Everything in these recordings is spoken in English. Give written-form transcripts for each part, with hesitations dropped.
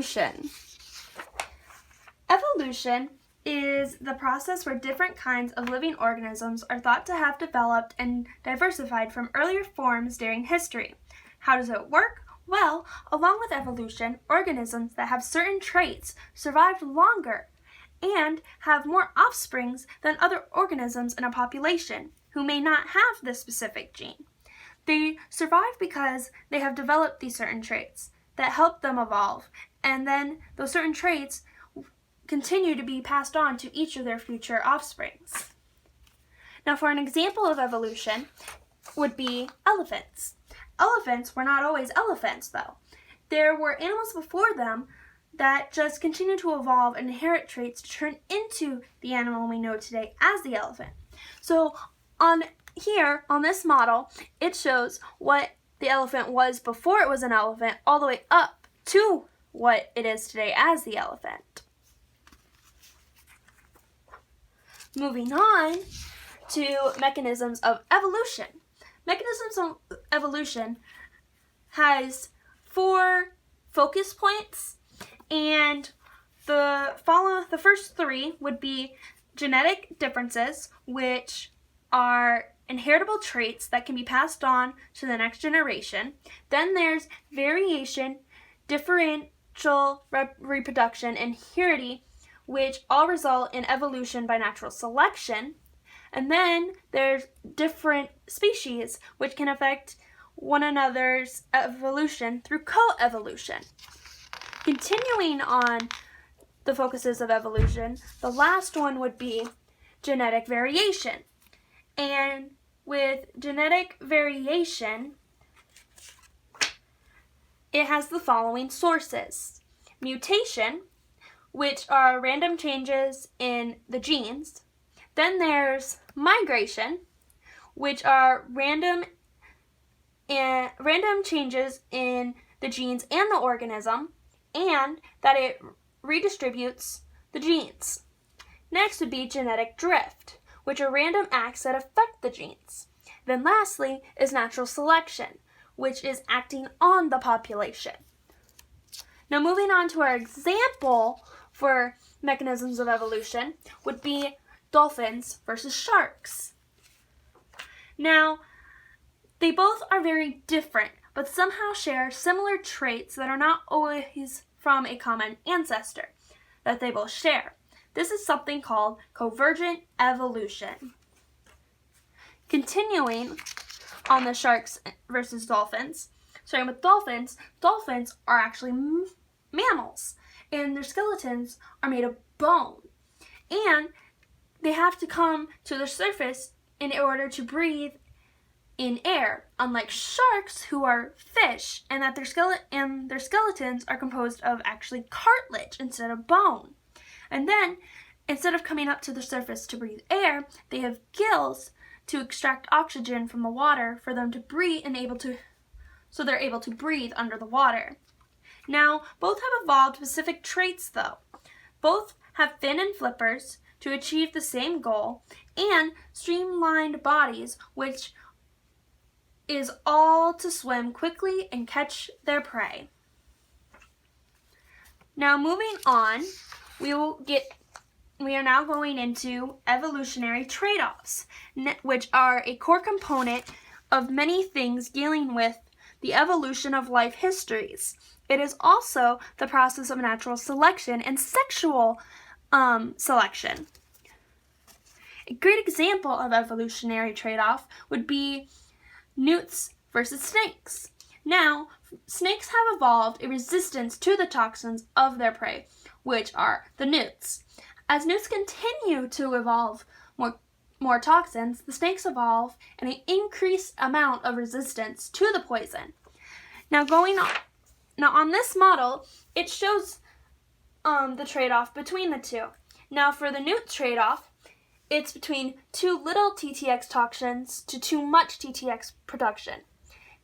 Evolution. Evolution is the process where different kinds of living organisms are thought to have developed and diversified from earlier forms during history. How does it work? Well, along with evolution, organisms that have certain traits survive longer and have more offsprings than other organisms in a population who may not have this specific gene. They survive because they have developed these certain traits that help them evolve, and then those certain traits continue to be passed on to each of their future offsprings. Now, for an example of evolution would be elephants. Elephants were not always elephants, though. There were animals before them that just continue to evolve and inherit traits to turn into the animal we know today as the elephant. So on this model, it shows what the elephant was before it was an elephant all the way up to what it is today as the elephant. Moving on to mechanisms of evolution. Mechanisms of evolution has 4 focus points, and the first 3 would be genetic differences, which are inheritable traits that can be passed on to the next generation. Then there's variation, differential reproduction, and heredity, which all result in evolution by natural selection. And then there's different species, which can affect one another's evolution through coevolution. Continuing on the focuses of evolution, the last one would be genetic variation. And with genetic variation, it has the following sources: mutation, which are random changes in the genes. Then there's migration, which are random changes in the genes and the organism, and that it redistributes the genes. Next would be genetic drift, which are random acts that affect the genes. Then lastly is natural selection, which is acting on the population. Now moving on to our example for mechanisms of evolution would be dolphins versus sharks. Now, they both are very different, but somehow share similar traits that are not always from a common ancestor that they both share. This is something called convergent evolution. Continuing on the sharks versus dolphins, starting with dolphins, dolphins are actually mammals, and their skeletons are made of bone. And they have to come to the surface in order to breathe in air, unlike sharks, who are fish, and that their skeletons are composed of actually cartilage instead of bone. And then, instead of coming up to the surface to breathe air, they have gills to extract oxygen from the water for them to breathe so they're able to breathe under the water. Now, both have evolved specific traits though. Both have fin and flippers to achieve the same goal, and streamlined bodies, which is all to swim quickly and catch their prey. Now moving on, we are now going into evolutionary trade-offs, which are a core component of many things dealing with the evolution of life histories. It is also the process of natural selection and sexual selection. A great example of evolutionary trade-off would be newts versus snakes. Now, snakes have evolved a resistance to the toxins of their prey, which are the newts. As newts continue to evolve more toxins, the snakes evolve an increased amount of resistance to the poison. Now on this model, it shows the trade-off between the two. Now for the newt trade-off, it's between too little TTX toxins to too much TTX production.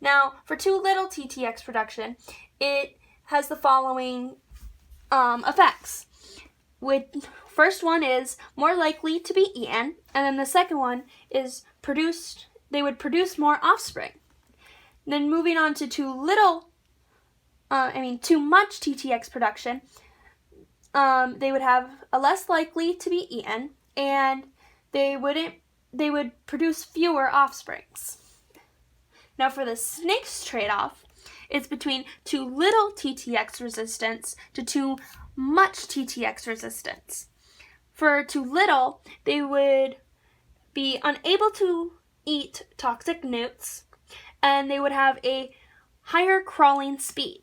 Now, for too little TTX production, it has the following effects. First one is more likely to be eaten, and then the second one is they would produce more offspring. Then moving on to too little too much TTX production, they would have a less likely to be eaten, and they would produce fewer offsprings. Now for the snake's trade-off, it's between too little TTX resistance to too much TTX resistance. For too little, they would be unable to eat toxic newts, and they would have a higher crawling speed.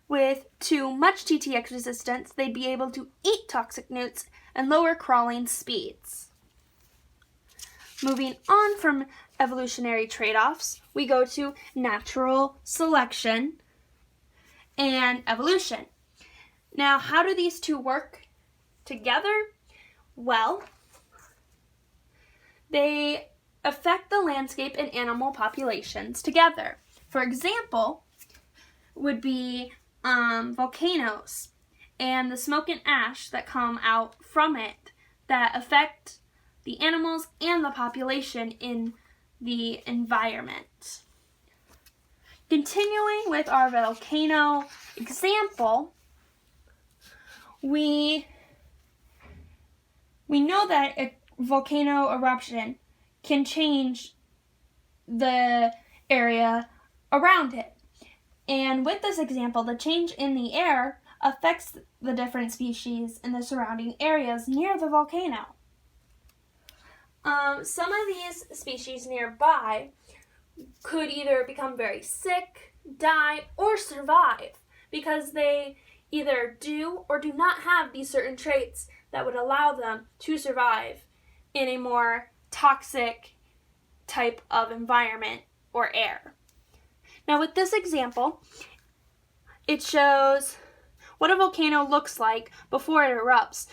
With too much TTX resistance, they'd be able to eat toxic newts and lower crawling speeds. Moving on from evolutionary trade-offs, we go to natural selection and evolution. Now, how do these two work together? Well, they affect the landscape and animal populations together. For example, would be volcanoes and the smoke and ash that come out from it that affect the animals and the population in the environment. Continuing with our volcano example, we know that a volcano eruption can change the area around it. And with this example, the change in the air affects the different species in the surrounding areas near the volcano. Some of these species nearby could either become very sick, die, or survive because they either do or do not have these certain traits that would allow them to survive in a more toxic type of environment or air. Now with this example, it shows what a volcano looks like before it erupts.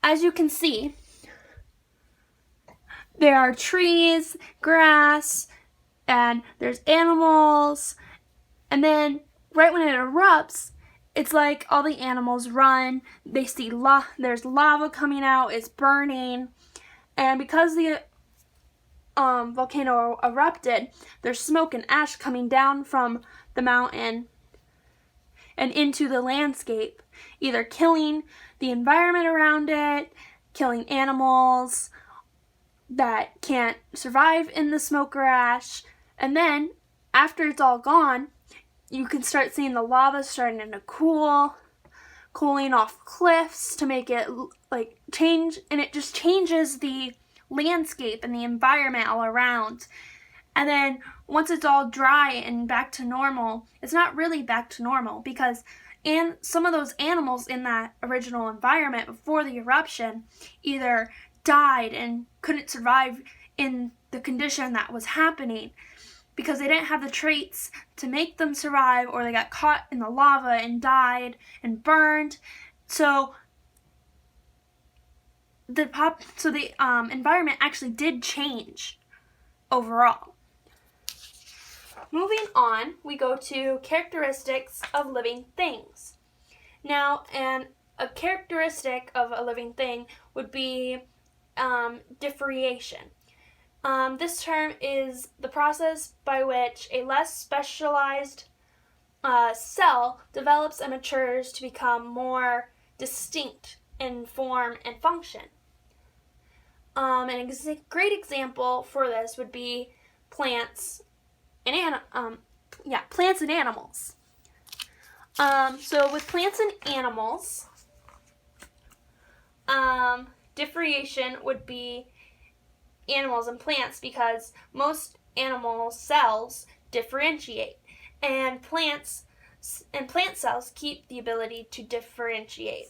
As you can see, there are trees, grass, and there's animals, and then right when it erupts, it's like all the animals run, they see there's lava coming out, it's burning, and because the volcano erupted, there's smoke and ash coming down from the mountain and into the landscape, either killing the environment around it, killing animals that can't survive in the smoke or ash, and then after it's all gone, you can start seeing the lava starting to cooling off cliffs to make it change, and it just changes the landscape and the environment all around. And then once it's all dry and back to normal, it's not really back to normal because some of those animals in that original environment before the eruption either died and couldn't survive in the condition that was happening because they didn't have the traits to make them survive, or they got caught in the lava and died and burned. So the environment actually did change overall. Moving on, we go to characteristics of living things. Now, a characteristic of a living thing would be differentiation. This term is the process by which a less specialized cell develops and matures to become more distinct in form and function. A great example for this would be plants and animals. So with plants and animals, differentiation would be animals and plants because most animal cells differentiate, and plant cells keep the ability to differentiate.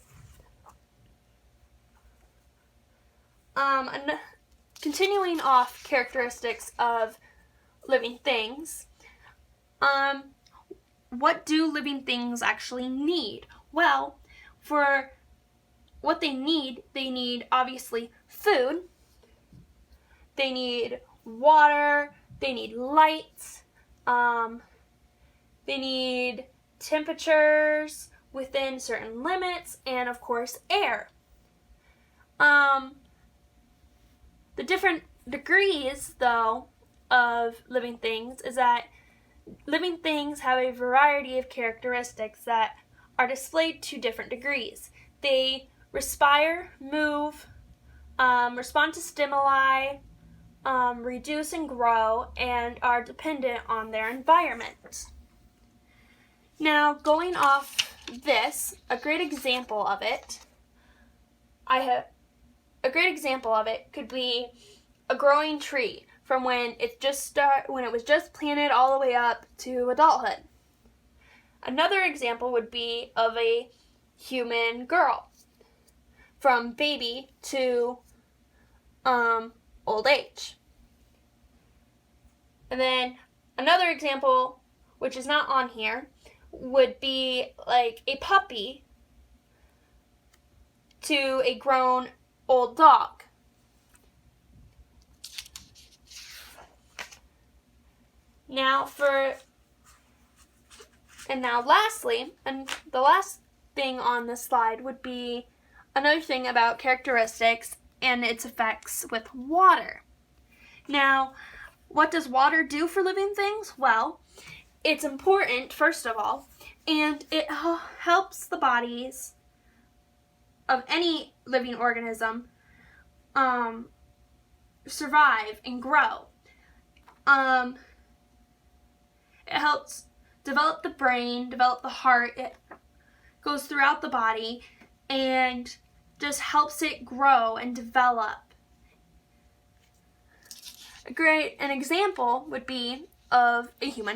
Continuing off characteristics of living things, what do living things actually need? Well, for what they need obviously food, they need water, they need light, they need temperatures within certain limits, and of course air. The different degrees, though, of living things is that living things have a variety of characteristics that are displayed to different degrees. They respire, move, respond to stimuli, reduce and grow, and are dependent on their environment. Now, going off this, a great example of it could be a growing tree from when it was just planted all the way up to adulthood. Another example would be of a human girl from baby to old age. And then another example, which is not on here, would be like a puppy to a grown old dog. Lastly, and the last thing on this slide would be another thing about characteristics and its effects with water. Now, what does water do for living things? Well, it's important, first of all, and it helps the bodies of any living organism survive and grow. It helps develop the brain, develop the heart. It goes throughout the body and just helps it grow and develop. An example would be of a human